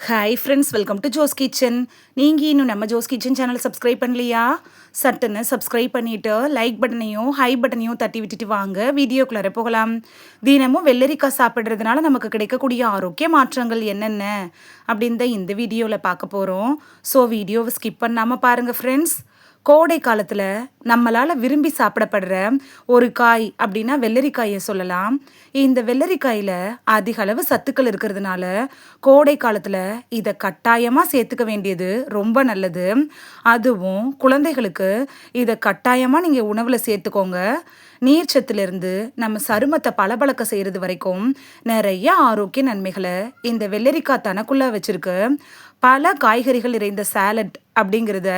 Hi friends, welcome to Jo's kitchen. நீங்கள் இன்னும் நம்ம ஜோஸ் கிச்சன் சேனலை சப்ஸ்கிரைப் பண்ணலையா? சட்டுன்னு சப்ஸ்கிரைப் பண்ணிவிட்டு லைக் பட்டனையும் ஹை பட்டனையும் தட்டி விட்டுட்டு வாங்க வீடியோக்குள்ளார போகலாம். தினமும் வெள்ளரிக்காய் சாப்பிட்றதுனால நமக்கு கிடைக்கக்கூடிய ஆரோக்கிய மாற்றங்கள் என்னென்ன அப்படின்னு தான் இந்த வீடியோவில் பார்க்க போகிறோம். ஸோ வீடியோவை ஸ்கிப் பண்ணாமல் பாருங்கள் ஃப்ரெண்ட்ஸ். கோடை காலத்தில் நம்மளால் விரும்பி சாப்பிடப்படுற ஒரு காய் அப்படின்னா வெள்ளரிக்காயை சொல்லலாம். இந்த வெள்ளரிக்காயில் அதிக அளவு சத்துக்கள் இருக்கிறதுனால கோடை காலத்தில் இதை கட்டாயமாக சேர்த்துக்க வேண்டியது ரொம்ப நல்லது. அதுவும் குழந்தைகளுக்கு இதை கட்டாயமாக நீங்கள் உணவில் சேர்த்துக்கோங்க. நீர்ச்சத்துலேருந்து நம்ம சருமத்தை பளபளக்க செய்கிறது வரைக்கும் நிறைய ஆரோக்கிய நன்மைகளை இந்த வெள்ளரிக்காய் தனக்குள்ளே வச்சுருக்கு. பல காய்கறிகள் நிறைந்த சாலட் அப்படிங்கிறத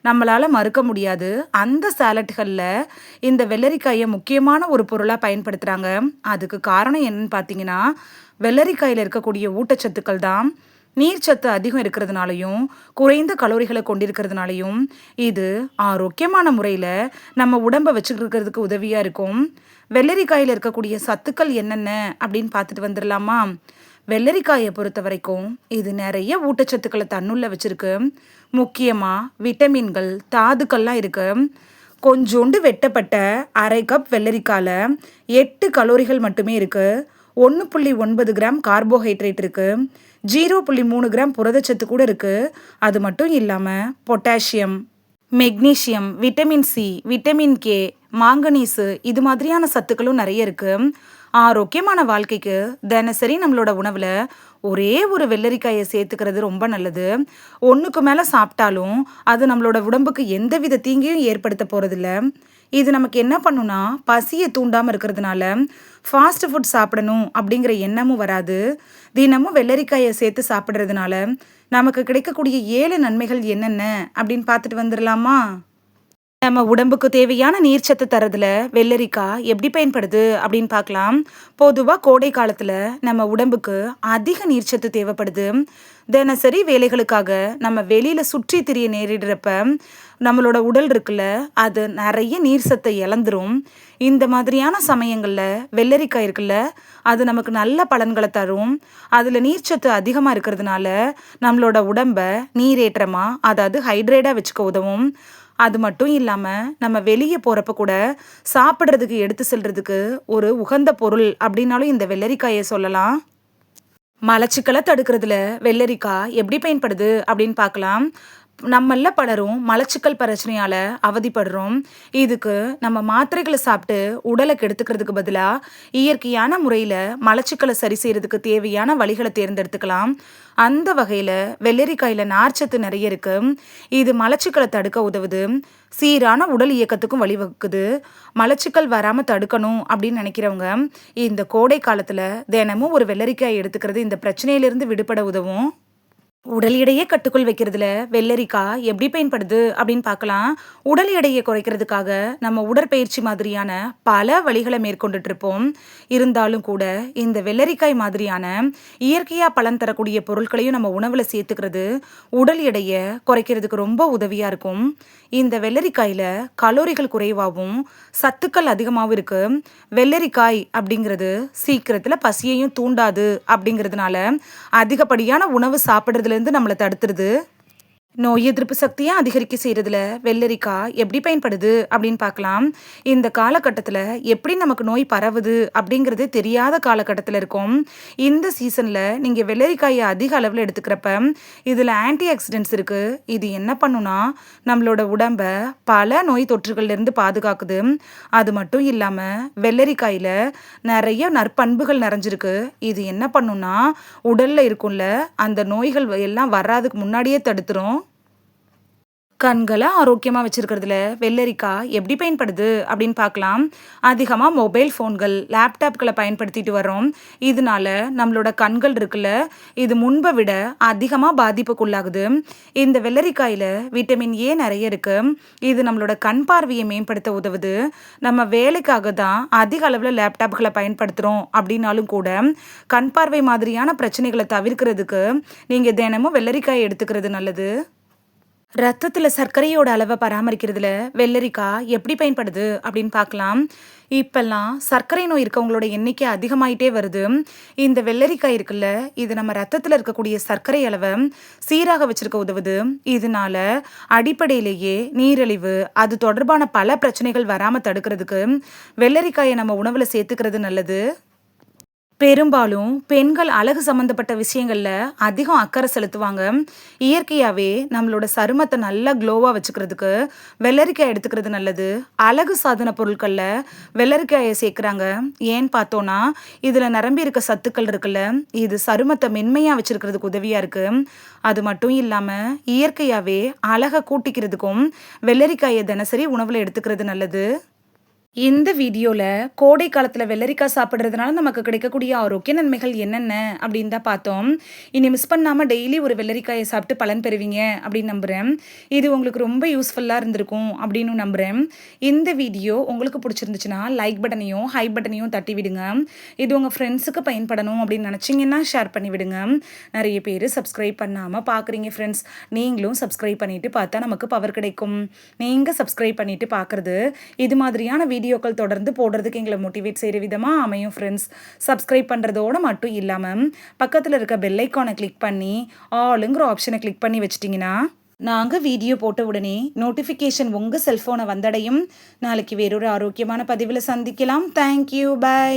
நம்மளால் மறுக்க முடியாது. அந்த சாலட்களில் இந்த வெள்ளரிக்காயை முக்கியமான ஒரு பொருளாக பயன்படுத்துகிறாங்க. அதுக்கு காரணம் என்னன்னு பார்த்தீங்கன்னா, வெள்ளரிக்காயில் இருக்கக்கூடிய ஊட்டச்சத்துக்கள் தான். நீர்ச்சத்து அதிகம் இருக்கிறதுனாலையும் குறைந்த கலோரிகளை கொண்டிருக்கிறதுனாலையும் இது ஆரோக்கியமான முறையில் நம்ம உடம்பை வச்சுக்கிறதுக்கு உதவியாக இருக்கும். வெள்ளரிக்காயில் இருக்கக்கூடிய சத்துக்கள் என்னென்ன அப்படின்னு பார்த்துட்டு வந்துடலாமா? வெள்ளரிக்காயை பொறுத்த வரைக்கும் இது நிறைய ஊட்டச்சத்துக்களை தன்னுள்ள வச்சுருக்கு. முக்கியமாக விட்டமின்கள், தாதுக்கள்லாம் இருக்கு. கொஞ்சோண்டு வெட்டப்பட்ட அரை கப் வெள்ளரிக்காயில் 8 கலோரிகள் மட்டுமே இருக்குது. 1.9 கிராம் கார்போஹைட்ரேட் இருக்குது. 0.3 கிராம் புரதச்சத்து கூட இருக்குது. அது மட்டும் இல்லாமல் potassium, magnesium, vitamin C, vitamin K, manganese இது மாதிரியான சத்துக்களும் நிறைய இருக்குது. ஆரோக்கியமான வாழ்க்கைக்கு தினசரி நம்மளோட உணவில் ஒரே ஒரு வெள்ளரிக்காயை சேர்த்துக்கிறது ரொம்ப நல்லது. ஒன்றுக்கு மேலே சாப்பிட்டாலும் அது நம்மளோட உடம்புக்கு எந்தவித தீங்கையும் ஏற்படுத்த போகிறதில்ல. இது நமக்கு என்ன பண்ணுன்னா, பசியை தூண்டாமல் இருக்கிறதுனால ஃபாஸ்ட் ஃபுட் சாப்பிடணும் அப்படிங்கிற எண்ணமும் வராது. தினமும் வெள்ளரிக்காயை சேர்த்து சாப்பிட்றதுனால நமக்கு கிடைக்கக்கூடிய 7 நன்மைகள் என்னென்ன அப்படின்னு பார்த்துட்டு வந்துடலாமா? நம்ம உடம்புக்கு தேவையான நீர்ச்சத்து தரதுல வெள்ளரிக்காய் எப்படி பயன்படுது அப்படின்னு பார்க்கலாம். பொதுவாக கோடை காலத்தில் நம்ம உடம்புக்கு அதிக நீர்ச்சத்து தேவைப்படுது. தினசரி வேலைகளுக்காக நம்ம வெளியில் சுற்றி திரிய நேரிடுறப்ப நம்மளோட உடல் இருக்குல்ல, அது நிறைய நீர் சத்தை இழந்துரும். இந்த மாதிரியான சமயங்களில் வெள்ளரிக்காய் இருக்குல்ல, அது நமக்கு நல்ல பலன்களை தரும். அதில் நீர்ச்சத்து அதிகமாக இருக்கிறதுனால நம்மளோட உடம்பை நீரேற்றமாக, அதாவது ஹைட்ரேட்டாக வச்சுக்க உதவும். அது மட்டும் இல்லாமல் நம்ம வெளியே போகிறப்ப கூட சாப்பிட்றதுக்கு எடுத்து செல்றதுக்கு ஒரு உகந்த பொருள் அப்படின்னாலும் இந்த வெள்ளரிக்காயை சொல்லலாம். மலச்சிக்கலை தடுக்கிறதுல வெள்ளரிக்காய் எப்படி பயன்படுது அப்படின்னு பார்க்கலாம். நம்மள பலரும் மலச்சிக்கல் பிரச்சனையால் அவதிப்படுறோம். இதுக்கு நம்ம மாத்திரைகளை சாப்பிட்டு உடலை கெடுத்துக்கிறதுக்கு பதிலாக இயற்கையான முறையில் மலச்சிக்கலை சரி செய்கிறதுக்கு தேவையான வழிகளை தேர்ந்தெடுத்துக்கலாம். அந்த வகையில் வெள்ளரிக்காயில் நார்ச்சத்து நிறைய இருக்குது. இது மலச்சிக்கலை தடுக்க உதவுது. சீரான உடல் இயக்கத்துக்கும் வழிவகுக்குது. மலச்சிக்கல் வராமல் தடுக்கணும் அப்படின்னு நினைக்கிறவங்க இந்த கோடை காலத்தில் தினமும் ஒரு வெள்ளரிக்காய் எடுத்துக்கிறது இந்த பிரச்சனையிலிருந்து விடுபட உதவும். உடல் எடையை கட்டுக்குள் வைக்கிறதுல வெள்ளரிக்காய் எப்படி பயன்படுது அப்படின்னு பார்க்கலாம். உடல் எடையை குறைக்கிறதுக்காக நம்ம உடற்பயிற்சி மாதிரியான பல வழிகளை மேற்கொண்டுட்டு இருப்போம். இருந்தாலும் கூட இந்த வெள்ளரிக்காய் மாதிரியான இயற்கையாக பலன் தரக்கூடிய பொருட்களையும் நம்ம உணவில் சேர்த்துக்கிறது உடல் எடையை குறைக்கிறதுக்கு ரொம்ப உதவியாக இருக்கும். இந்த வெள்ளரிக்காயில் கலோரிகள் குறைவாகவும் சத்துக்கள் அதிகமாகவும் இருக்குது. வெள்ளரிக்காய் அப்படிங்கிறது சீக்கிரத்தில் பசியையும் தூண்டாது. அப்படிங்கிறதுனால அதிகப்படியான உணவு சாப்பிட்றதுலேருந்து நம்மளை தடுத்துருது. நோய் எதிர்ப்பு சக்தியை அதிகரிக்க செய்கிறதுல வெள்ளரிக்காய் எப்படி பயன்படுது அப்படின்னு பார்க்கலாம். இந்த காலகட்டத்தில் எப்படி நமக்கு நோய் பரவுது அப்படிங்கிறது தெரியாத காலகட்டத்தில் இருக்கும். இந்த சீசனில் நீங்கள் வெள்ளரிக்காயை அதிக அளவில் எடுத்துக்கிறப்ப இதில் ஆன்டி ஆக்சிடென்ட்ஸ் இருக்குது. இது என்ன பண்ணுன்னா, நம்மளோட உடம்பை பல நோய் தொற்றுகள்லேருந்து பாதுகாக்குது. அது மட்டும் இல்லாமல் வெள்ளரிக்காயில் நிறைய நற்பண்புகள் நிறைஞ்சிருக்கு. இது என்ன பண்ணுன்னா, உடலில் இருக்கும்ல அந்த நோய்கள் எல்லாம் வராதுக்கு முன்னாடியே தடுத்துரும். கண்களை ஆரோக்கியமாக வச்சுருக்கிறதுல வெள்ளரிக்காய் எப்படி பயன்படுது அப்படின்னு பார்க்கலாம். அதிகமாக மொபைல் ஃபோன்கள், லேப்டாப்களை பயன்படுத்திட்டு வரோம். இதனால நம்மளோட கண்கள் இருக்குல்ல, இது முன்பை விட அதிகமாக பாதிப்புக்குள்ளாகுது. இந்த வெள்ளரிக்காயில் விட்டமின் ஏ நிறைய இருக்குது. இது நம்மளோட கண் பார்வையை மேம்படுத்த உதவுது. நம்ம வேலைக்காக தான் அதிக அளவில் லேப்டாப்களை பயன்படுத்துகிறோம் அப்படின்னாலும் கூட கண் பார்வை மாதிரியான பிரச்சனைகளை தவிர்க்கிறதுக்கு நீங்கள் தினமும் வெள்ளரிக்காயை எடுத்துக்கிறது நல்லது. ரத்தத்துல சர்க்கரையோட அளவ பராமரிக்கிறதுல வெள்ளரிக்காய் எப்படி பயன்படுது அப்படின்னு பார்க்கலாம். இப்பல்லாம் சர்க்கரை நோய் இருக்கவங்களோட எண்ணிக்கை அதிகமாயிட்டே வருது. இந்த வெள்ளரிக்காய் இருக்குல்ல, இது நம்ம ரத்தத்துல இருக்கக்கூடிய சர்க்கரை அளவ சீராக வச்சிருக்க உதவுது. இதனால அடிப்படையிலேயே நீரிழிவு, அது தொடர்பான பல பிரச்சனைகள் வராம தடுக்கிறதுக்கு வெள்ளரிக்காயை நம்ம உணவுல சேர்த்துக்கிறது நல்லது. பெரும்பாலும் பெண்கள் அழகு சம்மந்தப்பட்ட விஷயங்கள்ல அதிகம் அக்கறை செலுத்துவாங்க. இயற்கையாவே நம்மளோட சருமத்தை நல்லா க்ளோவா வச்சுக்கிறதுக்கு வெள்ளரிக்காய் எடுத்துக்கிறது நல்லது. அழகு சாதன பொருட்கள்ல வெள்ளரிக்காயை சேர்க்குறாங்க. ஏன்னு பார்த்தோம்னா, இதுல நிரம்பி இருக்க சத்துக்கள் இருக்குல்ல, இது சருமத்தை மென்மையா வச்சிருக்கிறதுக்கு உதவியா இருக்கு. அது மட்டும் இல்லாம இயற்கையாவே அழகை கூட்டிக்கிறதுக்கும் வெள்ளரிக்காயை தினசரி உணவுல எடுத்துக்கிறது நல்லது. இந்த வீடியோல கோடை காலத்துல வெள்ளரிக்காய் சாப்பிடுறதுனால நமக்கு கிடைக்கக்கூடிய ஆரோக்கிய நன்மைகள் என்னென்ன அப்படின்னு தான் பார்த்தோம். இனி மிஸ் பண்ணாம டெய்லி ஒரு வெள்ளரிக்காயை சாப்பிட்டு பலன் பெறுவீங்க அப்படின்னு நம்புறேன். இது உங்களுக்கு ரொம்ப யூஸ்ஃபுல்லா இருந்திருக்கும் அப்படின்னு நம்புறேன். இந்த வீடியோ உங்களுக்கு பிடிச்சிருந்துச்சுன்னா லைக் பட்டனையும் ஹை பட்டனையும் தட்டி விடுங்க. இது உங்க ஃப்ரெண்ட்ஸுக்கு பயன்படணும் அப்படின்னு நினைச்சீங்கன்னா ஷேர் பண்ணி விடுங்க. நிறைய பேர் சப்ஸ்கிரைப் பண்ணாம பாக்குறீங்க ஃப்ரெண்ட்ஸ். நீங்களும் சப்ஸ்கிரைப் பண்ணிட்டு பார்த்தா நமக்கு பவர் கிடைக்கும். நீங்க சப்ஸ்கிரைப் பண்ணிட்டு பாக்குறது இது மாதிரியான வீடியோக்கள் தொடர்ந்து போடுறதுக்கு எங்களை மோட்டிவேட் செய்கிற விதமாக அமையும் ஃப்ரெண்ட்ஸ். சப்ஸ்கிரைப் பண்ணுறதோடு மட்டும் இல்லாமல் பக்கத்தில் இருக்க பெல் ஐக்கானை கிளிக் பண்ணி ஆளுங்கிற ஆப்ஷனை கிளிக் பண்ணி வச்சிட்டிங்கன்னா நாங்கள் வீடியோ போட்ட உடனே நோட்டிஃபிகேஷன் உங்கள் செல்ஃபோனை வந்தடையும். நாளைக்கு வேறொரு ஆரோக்கியமான பதிவில் சந்திக்கலாம். Thank you, by.